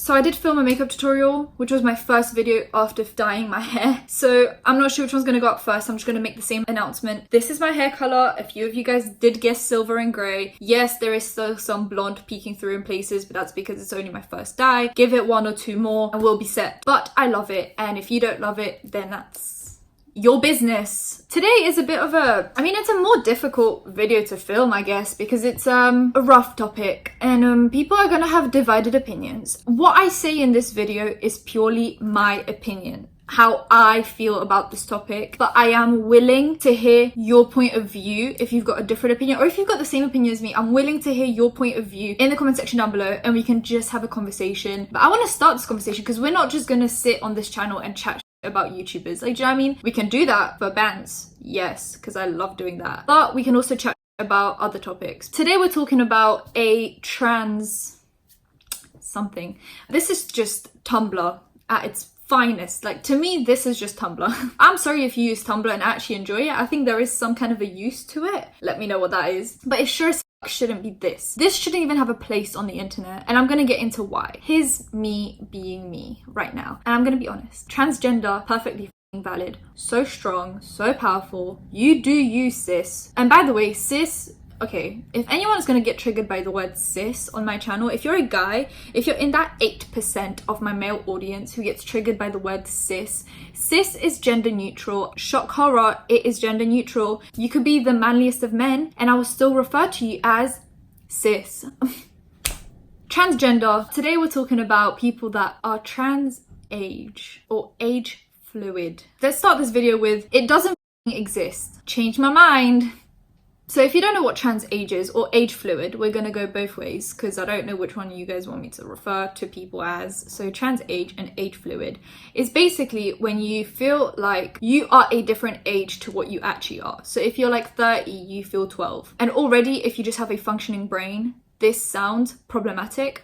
So I did film a makeup tutorial, which was my first video after dyeing my hair. So I'm not sure which one's gonna go up first. I'm just gonna make the same announcement. This is my hair color. A few of you guys did guess silver and gray. Yes, there is still some blonde peeking through in places, but that's because it's only my first dye. Give it 1 or 2 more and we'll be set. But I love it. And if you don't love it, then that's your business. Today is a bit of it's a more difficult video to film, I guess, because it's a rough topic and people are gonna have divided opinions. What I say in this video is purely my opinion, how I feel about this topic, but I am willing to hear your point of view if you've got a different opinion, or if you've got the same opinion as me. I'm willing to hear your point of view in the comment section down below and we can just have a conversation. But I want to start this conversation because we're not just gonna sit on this channel and chat about YouTubers. Like, do you know what I mean? We can do that for bands, yes, because I love doing that. But we can also chat about other topics. Today we're talking about a trans something. This is just Tumblr at its finest. Like, to me, this is just Tumblr. I'm sorry if you use Tumblr and actually enjoy it. I think there is some kind of a use to it. Let me know what that is. But it sure as fuck shouldn't be this. This shouldn't even have a place on the internet, and I'm gonna get into why. Here's me being me right now, and I'm gonna be honest. Transgender, perfectly valid, so strong, so powerful. You do you, sis. And by the way, sis, okay, if anyone is going to get triggered by the word cis on my channel, if you're a guy, if you're in that 8% of my male audience who gets triggered by the word cis is gender neutral. Shock horror, it is gender neutral. You could be the manliest of men and I will still refer to you as cis. Transgender. Today we're talking about people that are trans age or age fluid. Let's start this video with, it doesn't exist. Change my mind. So if you don't know what trans age is or age fluid, we're gonna go both ways because I don't know which one you guys want me to refer to people as. So trans age and age fluid is basically when you feel like you are a different age to what you actually are. So if you're like 30, you feel 12. And already if you just have a functioning brain, this sounds problematic,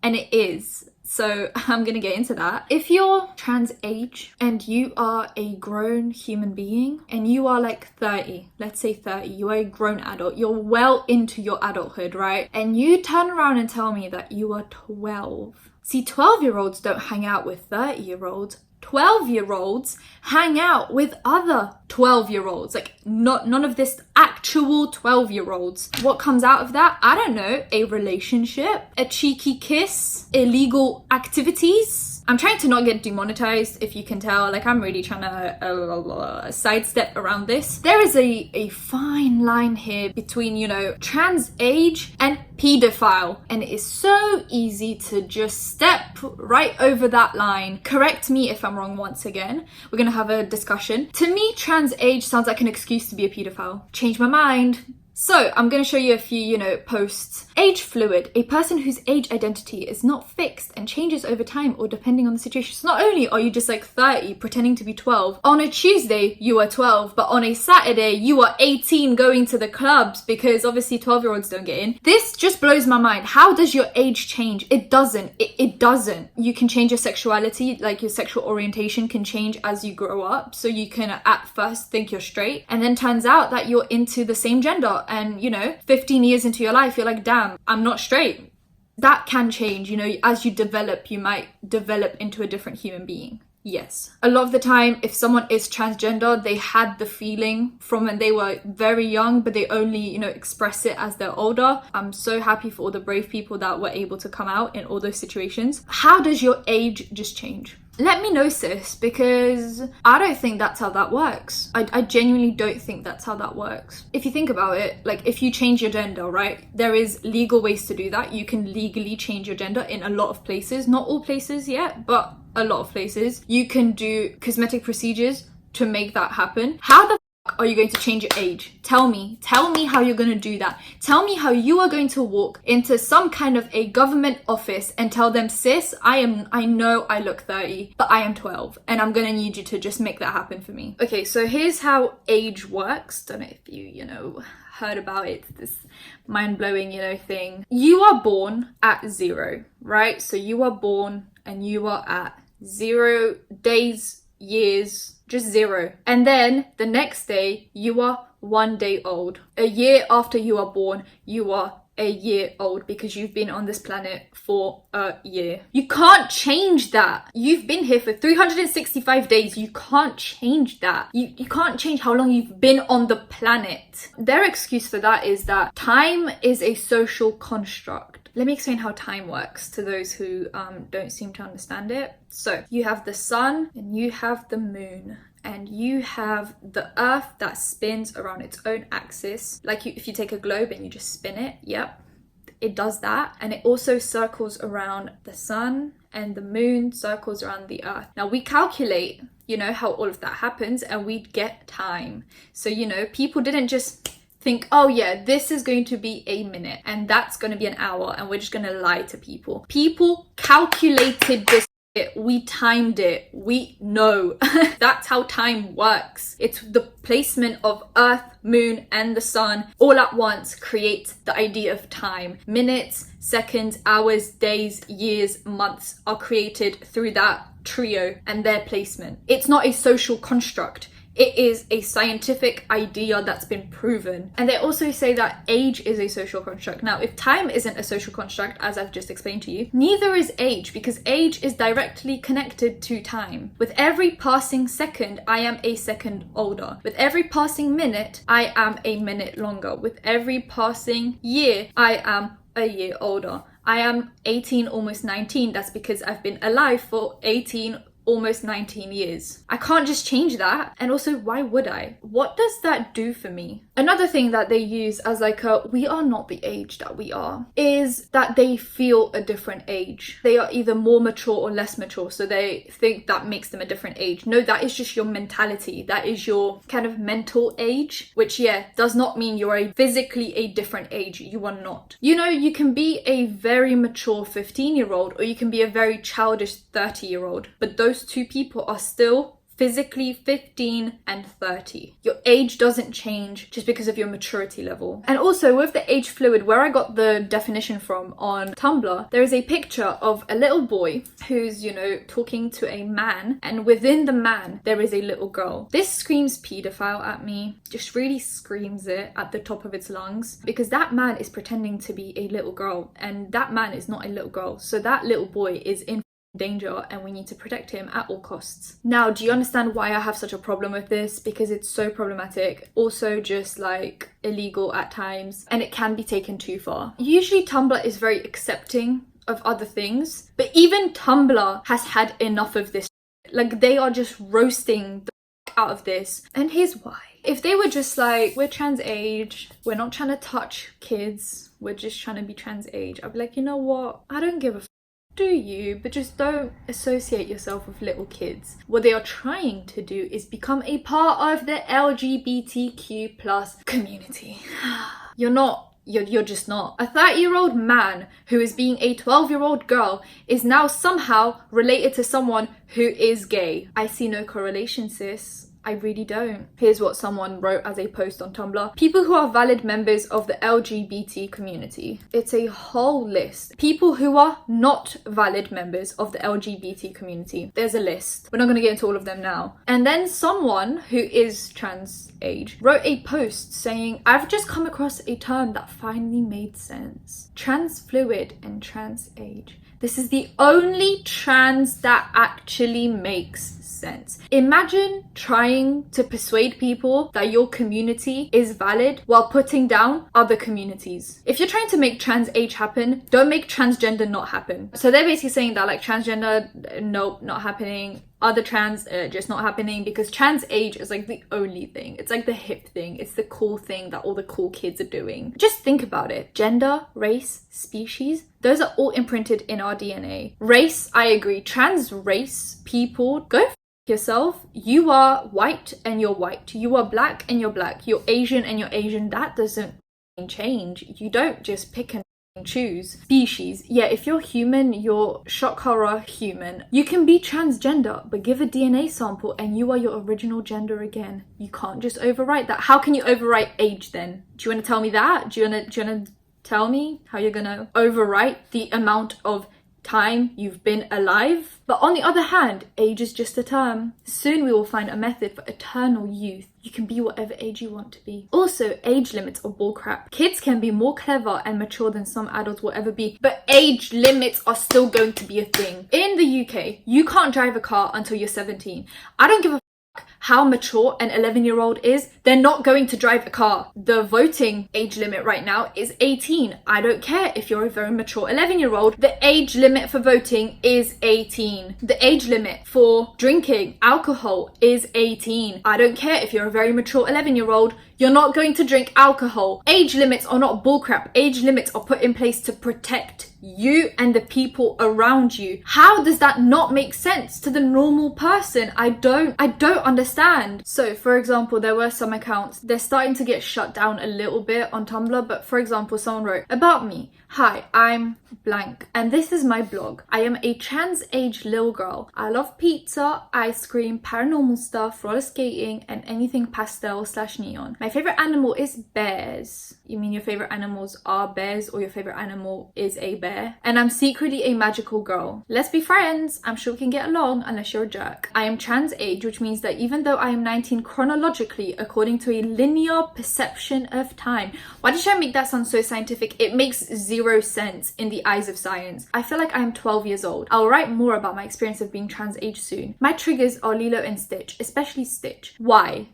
and it is. So I'm gonna get into that. If you're trans age and you are a grown human being and you are like 30, let's say 30, you are a grown adult, you're well into your adulthood, right? And you turn around and tell me that you are 12. See, 12-year-olds don't hang out with 30-year-olds. 12-year-olds hang out with other 12-year-olds, like none of this actual 12-year-olds. What comes out of that? I don't know, a relationship, a cheeky kiss, illegal activities. I'm trying to not get demonetized, if you can tell. Like, I'm really trying to sidestep around this. There is a fine line here between, you know, trans age and pedophile, and it is so easy to just step right over that line. Correct me if I'm wrong once again. We're gonna have a discussion. To me, trans age sounds like an excuse to be a pedophile. Change my mind. So I'm going to show you a few, posts. Age fluid, a person whose age identity is not fixed and changes over time or depending on the situation. So not only are you just like 30 pretending to be 12, on a Tuesday you are 12, but on a Saturday you are 18 going to the clubs because obviously 12-year-olds don't get in. This just blows my mind. How does your age change? It doesn't. It doesn't. You can change your sexuality, like your sexual orientation can change as you grow up. So you can at first think you're straight and then turns out that you're into the same gender. And 15 years into your life, you're like, damn, I'm not straight. That can change, as you develop, you might develop into a different human being. Yes. A lot of the time, if someone is transgender, they had the feeling from when they were very young, but they only, express it as they're older. I'm so happy for all the brave people that were able to come out in all those situations. How does your age just change? Let me know, sis, because I don't think that's how that works. I genuinely don't think that's how that works. If you think about it, like if you change your gender, right, there is legal ways to do that. You can legally change your gender in a lot of places, not all places yet, but a lot of places. You can do cosmetic procedures to make that happen. How the are you going to change your age? Tell me how you're going to do that. Tell me how you are going to walk into some kind of a government office and tell them, sis, I know I look 30, but I am 12 and I'm going to need you to just make that happen for me. Okay, so here's how age works. Don't know if you, heard about it, this mind-blowing, thing. You are born at 0, right? So you are born and you are at 0 days, years, just 0. And then the next day you are 1 day old. A year after you are born, you are a year old because you've been on this planet for a year. You can't change that. You've been here for 365 days. You can't change that. You can't change how long you've been on the planet. Their excuse for that is that time is a social construct. Let me explain how time works to those who don't seem to understand it. So you have the sun and you have the moon. And you have the earth that spins around its own axis. Like if you take a globe and you just spin it, yep, it does that. And it also circles around the sun, and the moon circles around the earth. Now we calculate, you know, how all of that happens, and we get time. So, you know, people didn't just think, oh yeah, this is going to be a minute and that's going to be an hour, and we're just going to lie to people. People calculated this. We timed it. We know. That's how time works. It's the placement of Earth, Moon, and the Sun all at once creates the idea of time. Minutes, seconds, hours, days, years, months are created through that trio and their placement. It's not a social construct. It is a scientific idea that's been proven. And they also say that age is a social construct. Now, if time isn't a social construct, as I've just explained to you, neither is age, because age is directly connected to time. With every passing second, I am a second older. With every passing minute, I am a minute longer. With every passing year, I am a year older. I am 18, almost 19. That's because I've been alive for 18 almost 19 years. I can't just change that. And also, why would I? What does that do for me? Another thing that they use as like a we are not the age that we are is that they feel a different age. They are either more mature or less mature, so they think that makes them a different age. No, that is just your mentality. That is your kind of mental age, which does not mean you're physically a different age. You are not. You know, you can be a very mature 15-year-old or you can be a very childish 30-year-old, but those two people are still physically 15 and 30. Your age doesn't change just because of your maturity level. And also with the age fluid, where I got the definition from on Tumblr, there is a picture of a little boy who's, you know, talking to a man, and within the man there is a little girl. This screams pedophile at me, just really screams it at the top of its lungs, because that man is pretending to be a little girl and that man is not a little girl. So that little boy is in danger and we need to protect him at all costs. Now, do you understand why I have such a problem with this? Because it's so problematic, also just like illegal at times, and it can be taken too far. Usually Tumblr is very accepting of other things, but even Tumblr has had enough of this. Like, they are just roasting the out of this, and here's why. If they were just like, we're trans age, we're not trying to touch kids, we're just trying to be trans age, I'd be like, you know what, I don't give a do you, but just don't associate yourself with little kids. What they are trying to do is become a part of the LGBTQ plus community. You're just not. A 30-year-old man who is being a 12-year-old girl is now somehow related to someone who is gay. I see no correlation, sis. I really don't. Here's what someone wrote as a post on Tumblr. People who are valid members of the LGBT community. It's a whole list. People who are not valid members of the LGBT community. There's a list. We're not going to get into all of them now. And then someone who is trans age wrote a post saying, I've just come across a term that finally made sense. Trans fluid and trans age. This is the only trans that actually makes sense. Imagine trying to persuade people that your community is valid while putting down other communities. If you're trying to make trans age happen, don't make transgender not happen. So they're basically saying that like transgender, nope, not happening. Other trans, just not happening, because trans age is like the only thing. It's like the hip thing. It's the cool thing that all the cool kids are doing. Just think about it. Gender, race, species, those are all imprinted in our DNA. Race, I agree. Trans race people, go f yourself. You are white and you're white. You are black and you're black. You're Asian and you're Asian. That doesn't change. You don't just pick and choose. Species, yeah, if you're human, you're shock horror human. You can be transgender, but give a DNA sample and you are your original gender again. You can't just overwrite that. How can you overwrite age then? Do you want to tell me that? Do you want to tell me how you're gonna overwrite the amount of time you've been alive. But on the other hand, age is just a term. Soon we will find a method for eternal youth. You can be whatever age you want to be. Also, age limits are bullcrap. Kids can be more clever and mature than some adults will ever be, but age limits are still going to be a thing. In the UK, you can't drive a car until you're 17. I don't give a how mature an 11-year-old is, they're not going to drive a car. The voting age limit right now is 18. I don't care if you're a very mature 11-year-old. The age limit for voting is 18. The age limit for drinking alcohol is 18. I don't care if you're a very mature 11-year-old. You're not going to drink alcohol. Age limits are not bullcrap. Age limits are put in place to protect you and the people around you. How does that not make sense to the normal person? I don't understand. So for example, there were some accounts, they're starting to get shut down a little bit on Tumblr, but for example, someone wrote, about me, hi, I'm blank, and this is my blog. I am a trans age little girl. I love pizza, ice cream, paranormal stuff, roller skating, and anything pastel/neon. My favorite animal is bears. You mean your favorite animals are bears, or your favorite animal is a bear? And I'm secretly a magical girl. Let's be friends. I'm sure we can get along unless you're a jerk. I am trans age, which means that even though I am 19 chronologically, according to a linear perception of time. Why did I make that sound so scientific? It makes zero sense in the eyes of science. I feel like I am 12 years old. I'll write more about my experience of being trans age soon. My triggers are Lilo and Stitch, especially Stitch. Why?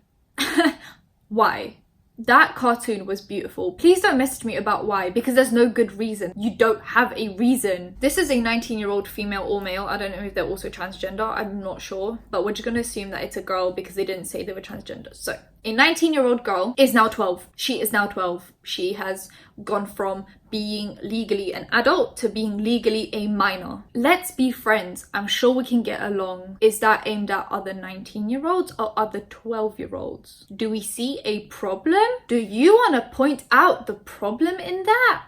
Why? That cartoon was beautiful. Please don't message me about why, because there's no good reason. You don't have a reason. This is a 19-year-old female or male. I don't know if they're also transgender. I'm not sure. But we're just going to assume that it's a girl because they didn't say they were transgender. So, a 19-year-old girl is now 12. She is now 12. She has gone from being legally an adult to being legally a minor. Let's be friends. I'm sure we can get along. Is that aimed at other 19-year-olds or other 12-year-olds? Do we see a problem? Do you want to point out the problem in that?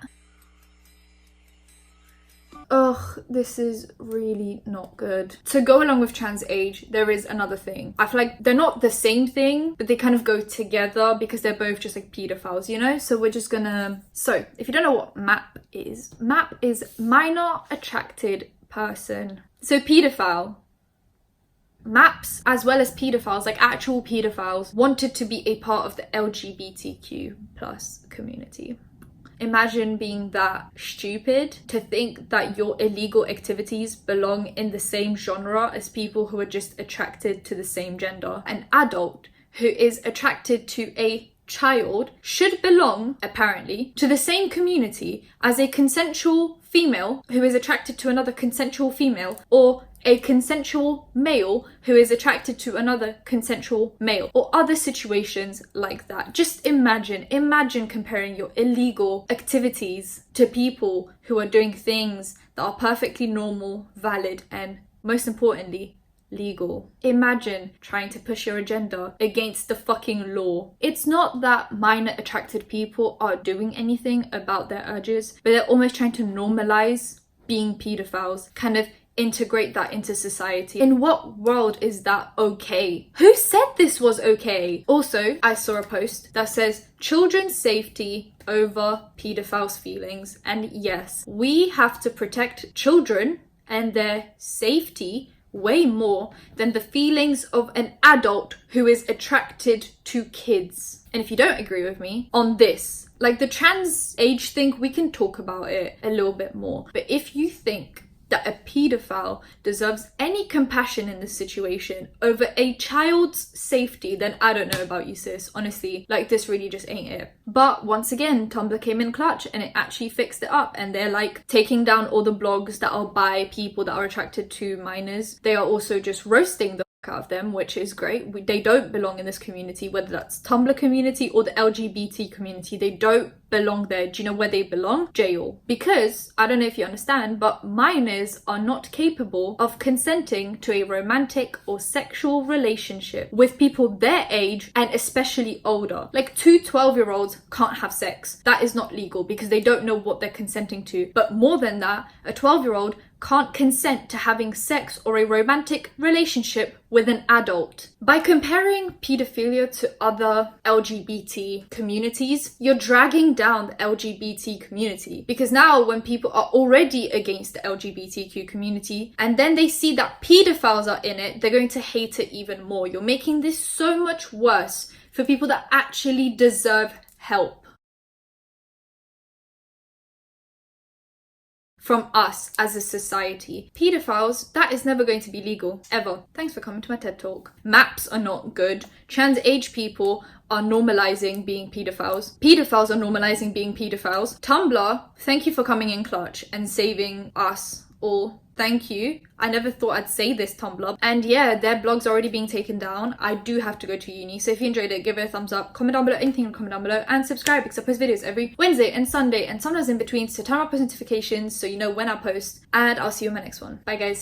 Ugh, this is really not good. To go along with trans age, there is another thing. I feel like they're not the same thing, but they kind of go together because they're both just like pedophiles, you know? So we're just gonna... So, if you don't know what MAP is minor attracted person. So pedophile. MAPs, as well as pedophiles, like actual pedophiles, wanted to be a part of the LGBTQ plus community. Imagine being that stupid to think that your illegal activities belong in the same genre as people who are just attracted to the same gender. An adult who is attracted to a child should belong, apparently, to the same community as a consensual female who is attracted to another consensual female, or a consensual male who is attracted to another consensual male, or other situations like that. Just imagine comparing your illegal activities to people who are doing things that are perfectly normal, valid, and most importantly, legal. Imagine trying to push your agenda against the fucking law. It's not that minor attracted people are doing anything about their urges, but they're almost trying to normalize being pedophiles, kind of integrate that into society. In what world is that okay? Who said this was okay? Also, I saw a post that says children's safety over pedophiles' feelings. And yes, we have to protect children and their safety way more than the feelings of an adult who is attracted to kids. And if you don't agree with me on this, like the trans age thing, we can talk about it a little bit more. But if you think that a paedophile deserves any compassion in this situation over a child's safety, then I don't know about you, sis. Honestly, like this really just ain't it. But once again, Tumblr came in clutch and it actually fixed it up, and they're like taking down all the blogs that are by people that are attracted to minors. They are also just roasting the out of them, which is great. They don't belong in this community, whether that's Tumblr community or the LGBT community. They don't belong there. Do you know where they belong? Jail. Because, I don't know if you understand, but minors are not capable of consenting to a romantic or sexual relationship with people their age and especially older. Like 2 12-year-olds can't have sex. That is not legal because they don't know what they're consenting to. But more than that, a 12-year-old can't consent to having sex or a romantic relationship with an adult. By comparing paedophilia to other LGBT communities, you're dragging down the LGBT community. Because now when people are already against the LGBTQ community and then they see that paedophiles are in it, they're going to hate it even more. You're making this so much worse for people that actually deserve help from us as a society. Paedophiles, that is never going to be legal, ever. Thanks for coming to my TED Talk. Maps are not good. Trans age people are normalizing being paedophiles. Paedophiles are normalizing being paedophiles. Tumblr, thank you for coming in clutch and saving us all. Thank you. I never thought I'd say this, Tumblr. And yeah, their blog's already being taken down. I do have to go to uni, so if you enjoyed it, give it a thumbs up, comment down below anything, comment down below, and subscribe because I post videos every Wednesday and Sunday and sometimes in between, so turn on post notifications so you know when I post, and I'll see you in my next one. Bye guys.